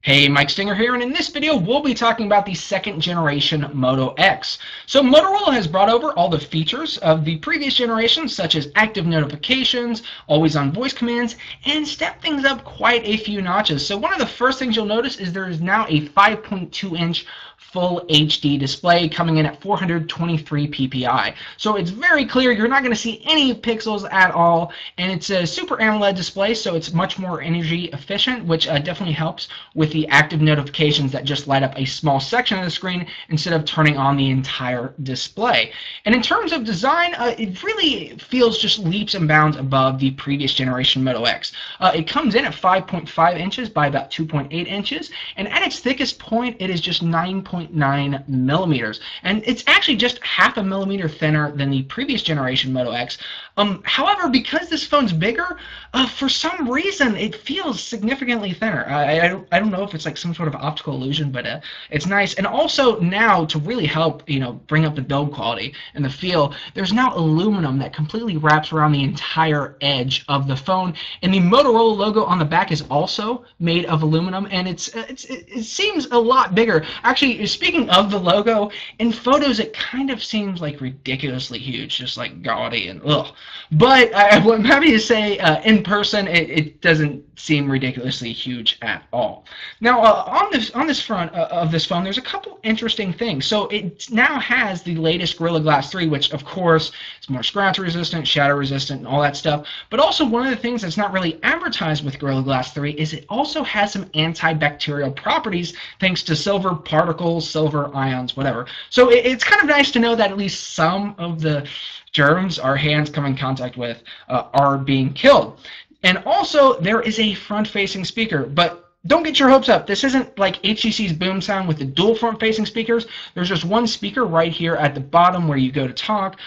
Hey, Mike Stinger here, and in this video we'll be talking about the second generation Moto X. So Motorola has brought over all the features of the previous generation, such as active notifications, always-on voice commands, and stepped things up quite a few notches. So one of the first things you'll notice is there is now a 5.2-inch full HD display coming in at 423 ppi. So it's very clear, you're not going to see any pixels at all, and it's a Super AMOLED display, so it's much more energy efficient, which definitely helps with the active notifications that just light up a small section of the screen instead of turning on the entire display. And in terms of design, it really feels just leaps and bounds above the previous generation Moto X. It comes in at 5.5 inches by about 2.8 inches, and at its thickest point it is just 9.9 millimeters, and it's actually just half a millimeter thinner than the previous generation Moto X. However, because this phone's bigger, for some reason it feels significantly thinner. I don't know if it's like some sort of optical illusion, but it's nice. And also now, to really help bring up the build quality and the feel, there's now aluminum that completely wraps around the entire edge of the phone, and the Motorola logo on the back is also made of aluminum, and it seems a lot bigger. Actually, speaking of the logo, in photos it kind of seems like ridiculously huge, just like gaudy and ugh. But I'm happy to say in person it doesn't seem ridiculously huge at all. Now on this front of this phone, there's a couple interesting things. So it now has the latest Gorilla Glass 3, which of course is more scratch resistant, shadow resistant, and all that stuff. But also one of the things that's not really advertised with Gorilla Glass 3 is it also has some antibacterial properties thanks to silver particles, silver ions, whatever. So it's kind of nice to know that at least some of the germs our hands come in contact with are being killed. And also there is a front-facing speaker, but don't get your hopes up. This isn't like HTC's Boom Sound with the dual front-facing speakers. There's just one speaker right here at the bottom where you go to talk.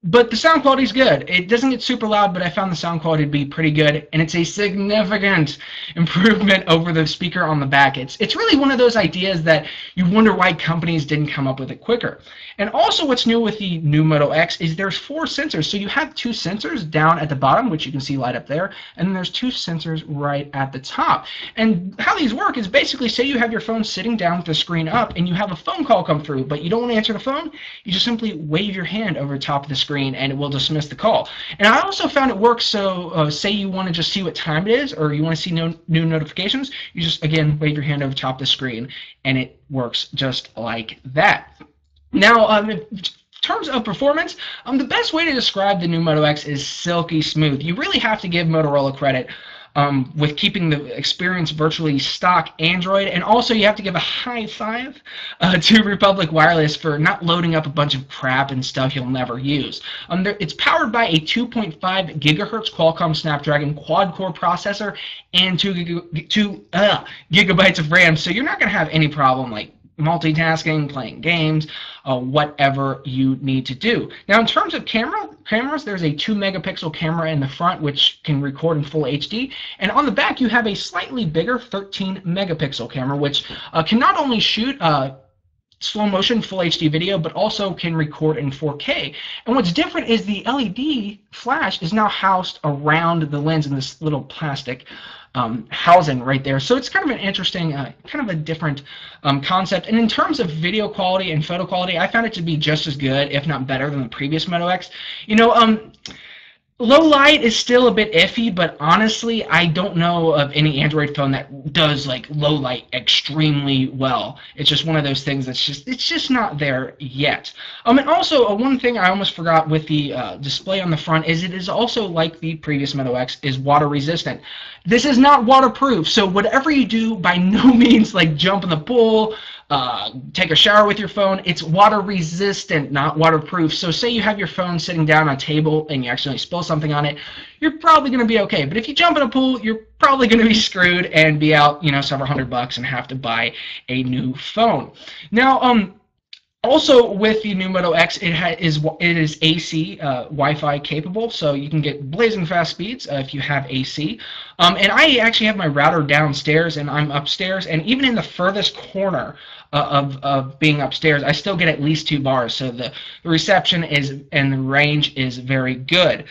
But the sound quality is good. It doesn't get super loud, but I found the sound quality to be pretty good, and it's a significant improvement over the speaker on the back. It's really one of those ideas that you wonder why companies didn't come up with it quicker. And also what's new with the new Moto X is there's 4 sensors. So you have 2 sensors down at the bottom, which you can see light up there, and then there's 2 sensors right at the top. And how these work is basically, say you have your phone sitting down with the screen up and you have a phone call come through, but you don't want to answer the phone, you just simply wave your hand over the top of the screen and it will dismiss the call. And I also found it works, so say you want to just see what time it is or you want to see new notifications, you just again wave your hand over top of the screen and it works just like that. Now in terms of performance, the best way to describe the new Moto X is silky smooth. You really have to give Motorola credit with keeping the experience virtually stock Android, and also you have to give a high five to Republic Wireless for not loading up a bunch of crap and stuff you'll never use. It's powered by a 2.5 gigahertz Qualcomm Snapdragon quad-core processor and 2 gigabytes of RAM, so you're not going to have any problem like multitasking, playing games, whatever you need to do. Now in terms of cameras, there's a 2 megapixel camera in the front which can record in full HD, and on the back you have a slightly bigger 13 megapixel camera which can not only shoot slow motion full HD video, but also can record in 4K. And what's different is the LED flash is now housed around the lens in this little plastic housing right there. So it's kind of an interesting, kind of a different concept. And in terms of video quality and photo quality, I found it to be just as good, if not better, than the previous Moto X. Low light is still a bit iffy, but honestly, I don't know of any Android phone that does like low light extremely well. It's just one of those things that's just not there yet. And also one thing I almost forgot with the display on the front is it is also, like the previous Moto X, is water resistant. This is not waterproof, so whatever you do, by no means like jump in the pool, take a shower with your phone. It's water resistant, not waterproof. So say you have your phone sitting down on a table and you accidentally spill something on it, you're probably going to be okay. But if you jump in a pool, you're probably going to be screwed and be out, several $100 and have to buy a new phone. Now, also with the new Moto X, it is AC Wi-Fi capable, so you can get blazing fast speeds if you have AC. And I actually have my router downstairs and I'm upstairs, and even in the furthest corner of being upstairs, I still get at least 2 bars, so the reception and the range is very good.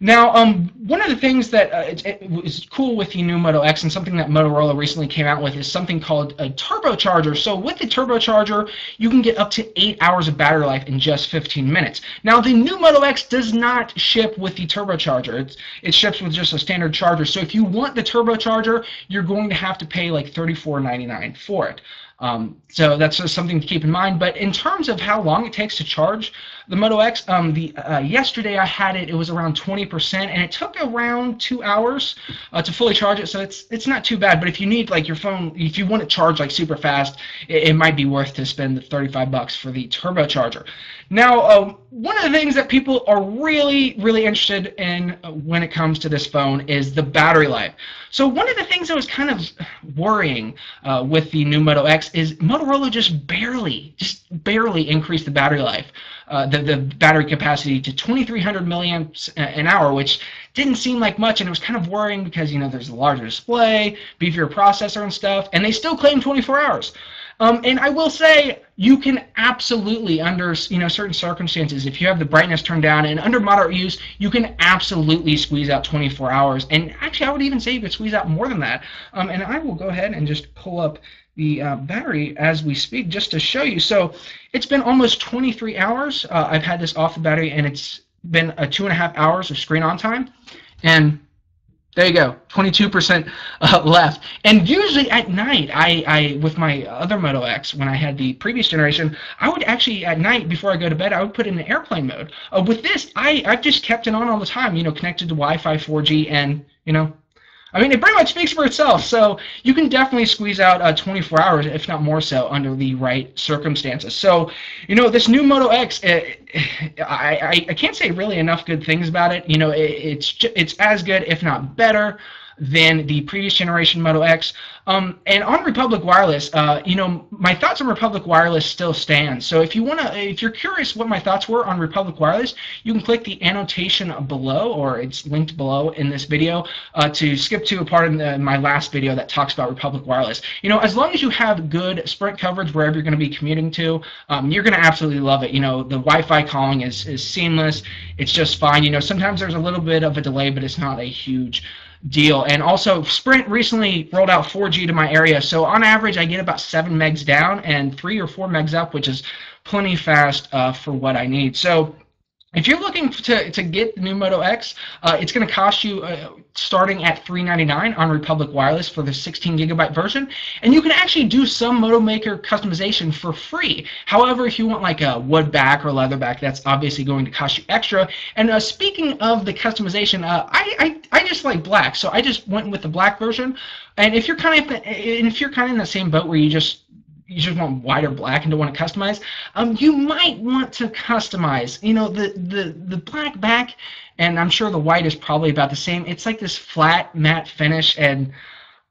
Now, one of the things that is cool with the new Moto X and something that Motorola recently came out with is something called a turbocharger. So with the turbocharger, you can get up to 8 hours of battery life in just 15 minutes. Now, the new Moto X does not ship with the turbocharger. It ships with just a standard charger. So if you want the turbocharger, you're going to have to pay like $34.99 for it. So that's just something to keep in mind. But in terms of how long it takes to charge the Moto X, yesterday I had it. It was around 20%, and it took around 2 hours to fully charge it. So it's not too bad. But if you need like your phone, if you want to charge like super fast, it might be worth to spend the $35 for the turbocharger. Now, one of the things that people are really interested in when it comes to this phone is the battery life. So one of the things that was kind of worrying with the new Moto X is Motorola just barely increased the battery life, the battery capacity to 2,300 milliamps an hour, which didn't seem like much, and it was kind of worrying because, you know, there's a larger display, beefier processor and stuff, and they still claim 24 hours. And I will say, you can absolutely, under certain circumstances, if you have the brightness turned down and under moderate use, you can absolutely squeeze out 24 hours. And actually, I would even say you could squeeze out more than that. And I will go ahead and just pull up the battery as we speak just to show you. So it's been almost 23 hours. I've had this off the battery, and it's been 2.5 hours of screen on time. And there you go, 22% left. And usually at night, I with my other Moto X, when I had the previous generation, I would actually at night before I go to bed, I would put it in airplane mode. With this, I've just kept it on all the time, connected to Wi-Fi, 4G, and I mean, it pretty much speaks for itself. So you can definitely squeeze out 24 hours, if not more so, under the right circumstances. So, this new Moto X, I can't say really enough good things about it. It's as good, if not better, than the previous generation Moto X. And on Republic Wireless, my thoughts on Republic Wireless still stand. So if you're curious what my thoughts were on Republic Wireless, you can click the annotation below, or it's linked below in this video, to skip to a part of my last video that talks about Republic Wireless. As long as you have good Sprint coverage wherever you're going to be commuting to, you're going to absolutely love it. The Wi-Fi calling is seamless. It's just fine. Sometimes there's a little bit of a delay, but it's not a huge deal. And also, Sprint recently rolled out 4G to my area, so on average I get about 7 megs down and 3 or 4 megs up, which is plenty fast for what I need. So if you're looking to get the new Moto X, it's going to cost you starting at $399 on Republic Wireless for the 16GB version, and you can actually do some Moto Maker customization for free. However, if you want like a wood back or leather back, that's obviously going to cost you extra. And speaking of the customization, I just like black, so I just went with the black version. And if you're kind of in the same boat where you just want white or black and don't want to customize, you might want to customize. The black back, and I'm sure the white is probably about the same. It's like this flat matte finish, and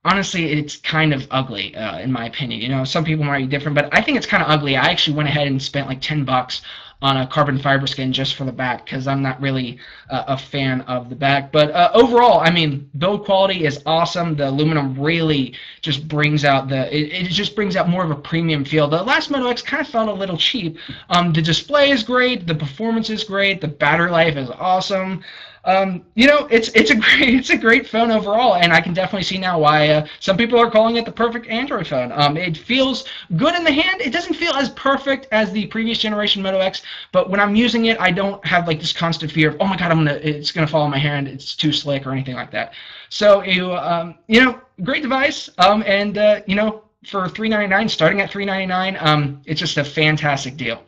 honestly, it's kind of ugly in my opinion. Some people might be different, but I think it's kind of ugly. I actually went ahead and spent like $10 on a carbon fiber skin just for the back, because I'm not really a fan of the back. But overall, I mean, build quality is awesome. The aluminum really just brings out it just brings out more of a premium feel. The last Moto X kind of felt a little cheap. The display is great, the performance is great, the battery life is awesome. It's a great phone overall, and I can definitely see now why some people are calling it the perfect Android phone. It feels good in the hand. It doesn't feel as perfect as the previous generation Moto X, but when I'm using it, I don't have like this constant fear of, oh my God, it's gonna fall in my hand, it's too slick or anything like that. So great device, and for $399, starting at $399, it's just a fantastic deal.